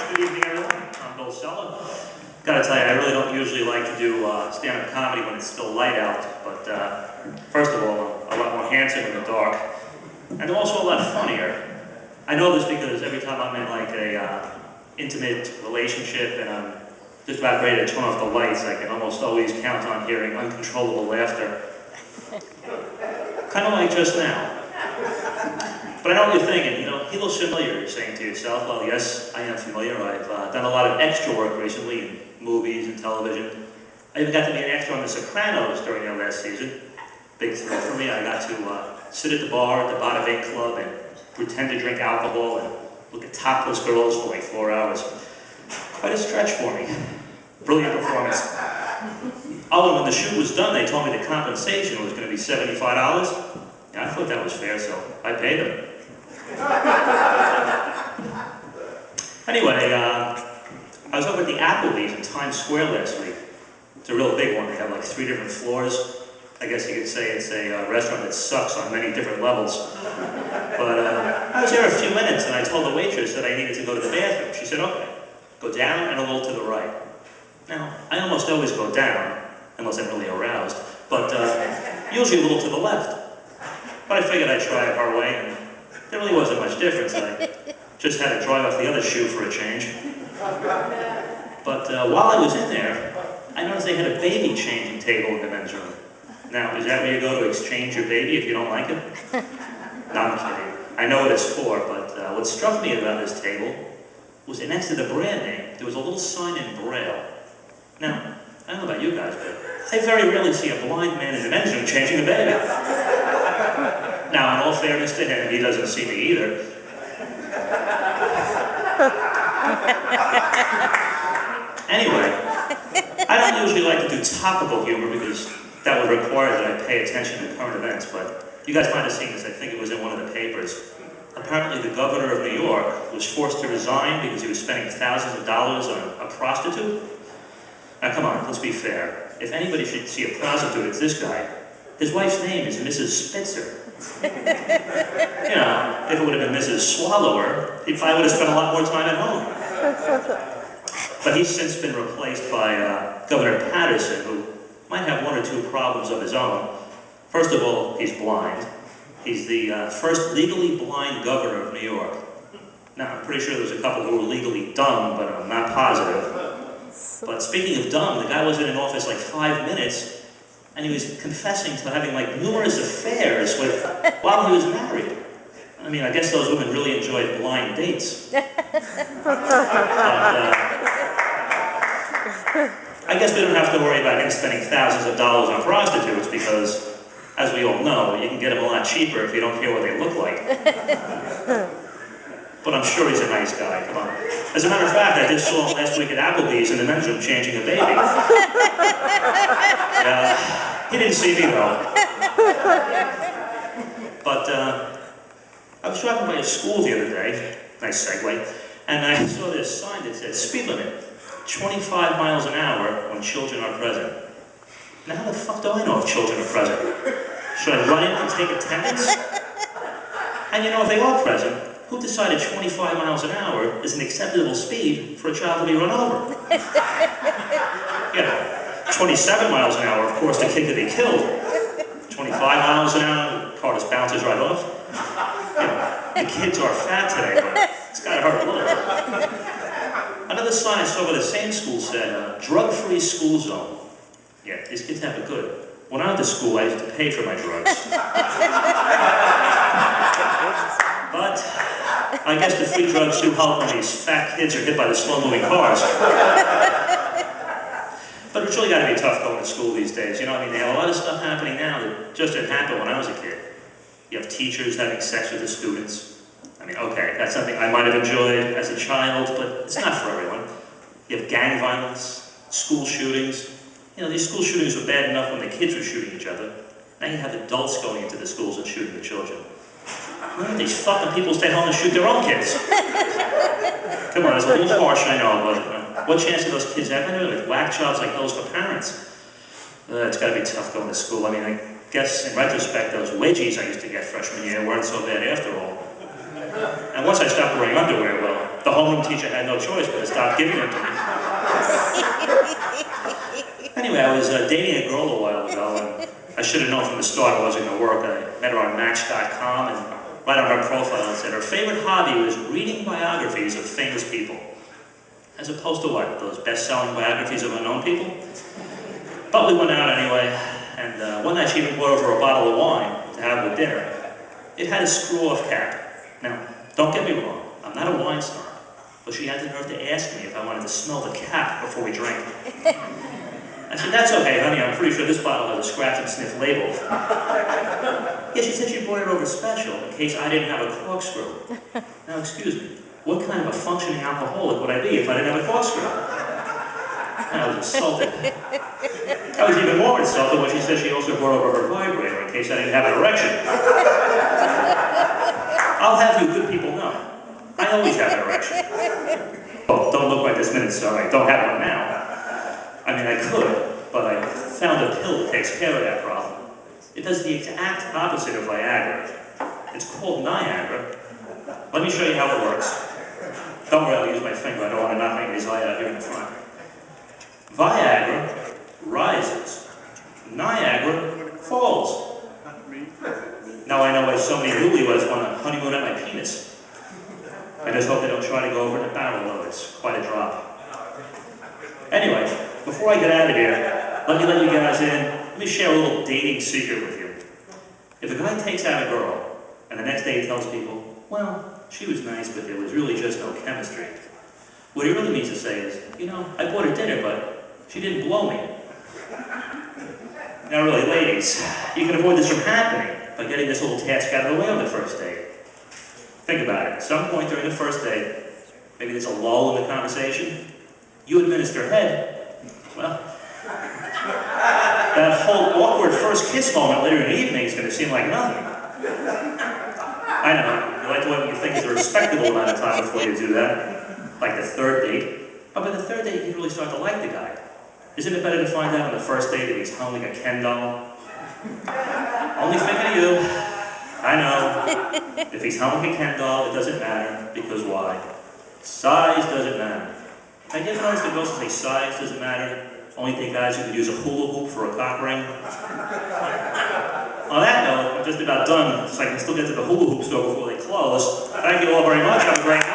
Good evening, everyone. I'm Cella. Gotta tell you, I really don't usually like to do stand-up comedy when it's still light out, but first of all, I'm a lot more handsome in the dark, and also a lot funnier. I know this because every time I'm in like a intimate relationship and I'm just about ready to turn off the lights, I can almost always count on hearing uncontrollable laughter. Kind of like just now. But I know what you're thinking, you know, he looks familiar, you're saying to yourself. Well, yes, I am familiar. I've done a lot of extra work recently in movies and television. I even got to be an extra on The Sopranos during their last season. Big thrill for me. I got to sit at the bar at the Bada Bing Club and pretend to drink alcohol and look at topless girls for like 4 hours. Quite a stretch for me. Brilliant performance. Oh, and when the shoot was done, they told me the compensation was going to be $75. Yeah, I thought that was fair, so I paid them. Anyway, I was over at the Applebee's in Times Square last week. It's a real big one. They have like 3 different floors. I guess you could say it's a restaurant that sucks on many different levels. But I was there a few minutes and I told the waitress that I needed to go to the bathroom. She said, okay, go down and a little to the right. Now, I almost always go down, unless I'm really aroused, but usually a little to the left. But I figured I'd try it our way, and there really wasn't much difference. I just had to dry off the other shoe for a change. But while I was in there, I noticed they had a baby changing table in the men's room. Now, is that where you go to exchange your baby if you don't like it? No, I'm kidding. I know what it's for, but what struck me about this table was that next to the brand name, there was a little sign in Braille. Now, I don't know about you guys, but I very rarely see a blind man in the men's room changing a baby. Now, in all fairness to him, he doesn't see me either. Anyway, I don't usually like to do topical humor because that would require that I pay attention to current events, but you guys might have seen this. I think it was in one of the papers. Apparently, the governor of New York was forced to resign because he was spending thousands of dollars on a prostitute. Now, come on, let's be fair. If anybody should see a prostitute, it's this guy. His wife's name is Mrs. Spitzer. You know, if it would have been Mrs. Swallower, he probably would have spent a lot more time at home. But he's since been replaced by Governor Patterson, who might have 1 or 2 problems of his own. First of all, he's blind. He's the first legally blind governor of New York. Now, I'm pretty sure there's a couple who were legally dumb, but I'm not positive. But speaking of dumb, the guy was in office like 5 minutes, and he was confessing to having like numerous affairs while he was married. I mean, I guess those women really enjoyed blind dates. But, I guess we don't have to worry about him spending thousands of dollars on prostitutes because, as we all know, you can get them a lot cheaper if you don't care what they look like. But I'm sure he's a nice guy, come on. As a matter of fact, I just saw him last week at Applebee's in the men's room changing a baby. He didn't see me though. But I was driving by a school the other day, nice segue, and I saw this sign that said, speed limit, 25 miles an hour when children are present. Now how the fuck do I know if children are present? Should I run in and take attendance? And you know, if they are present, who decided 25 miles an hour is an acceptable speed for a child to be run over? You know, 27 miles an hour, of course, the kid could be killed. 25 miles an hour, the car just bounces right off. You know, the kids are fat today, but it's gotta hurt a little bit. Another sign I saw by the same school said, drug-free school zone. Yeah, these kids have it good. When I went to school, I used to pay for my drugs. But I guess the free drugs do help when these fat kids are hit by the slow-moving cars. But it's really got to be tough going to school these days. You know, I mean, they have a lot of stuff happening now that just didn't happen when I was a kid. You have teachers having sex with the students. I mean, okay, that's something I might have enjoyed as a child, but it's not for everyone. You have gang violence, school shootings. You know, these school shootings were bad enough when the kids were shooting each other. Now you have adults going into the schools and shooting the children. Why don't these fucking people stay home and shoot their own kids? Come on, it's a little harsh, I know, but what chance do those kids have anyway with whack jobs like those for parents? It's got to be tough going to school. I mean, I guess in retrospect, those wedgies I used to get freshman year weren't so bad after all. And once I stopped wearing underwear, well, The homeroom teacher had no choice but to stop giving them to me. Anyway, I was dating a girl a while ago, and I should have known from the start it wasn't going to work. I met her on Match.com, and right on her profile it said her favorite hobby was reading biographies of famous people. As opposed to what? Those best-selling biographies of unknown people? But we went out anyway, and one night she even brought over a bottle of wine to have with dinner. It had a screw-off cap. Now, don't get me wrong, I'm not a wine snob, but she had the nerve to ask me if I wanted to smell the cap before we drank. I said, that's okay, honey, I'm pretty sure this bottle has a scratch and sniff label. Yeah, she said she brought it over special in case I didn't have a corkscrew. Now, excuse me, what kind of a functioning alcoholic would I be if I didn't have a corkscrew? And I was insulted. I was even more insulted when she said she also brought over her vibrator in case I didn't have an erection. I'll have you good people know, I always have an erection. Oh, don't look right this minute, sir, I don't have one now. I mean, I could, but I found a pill that takes care of that problem. It does the exact opposite of Viagra. It's called Niagara. Let me show you how it works. Don't worry, I'll use my finger. I don't want to knock anybody's eye out here in the front. Viagra rises. Niagara falls. Now I know why so many newlyweds want to honeymoon at my penis. I just hope they don't try to go over the barrel, though. It's quite a drop. Anyway, before I get out of here, let you guys in. Let me share a little dating secret with you. If a guy takes out a girl, and the next day he tells people, well, she was nice, but there was really just no chemistry, what he really means to say is, you know, I bought her dinner, but she didn't blow me. Now really, ladies, you can avoid this from happening by getting this little task out of the way on the first date. Think about it. At some point during the first date, maybe there's a lull in the conversation, you administer head. Well, that whole awkward first kiss moment later in the evening is going to seem like nothing. I know, you like to wait when you think it's a respectable amount of time before you do that, like the third date. But by the third date, you really start to like the guy. Isn't it better to find out on the first date that he's hung like a Ken doll? Only thinking of you. I know. If he's hung like a Ken doll, it doesn't matter, because why? Size doesn't matter. I guess notice the girls say size doesn't matter. Only think guys who could use a hula hoop for a cock ring. On that note, I'm just about done, so I can still get to the hula hoop store before they close. Thank you all very much. Have a great night.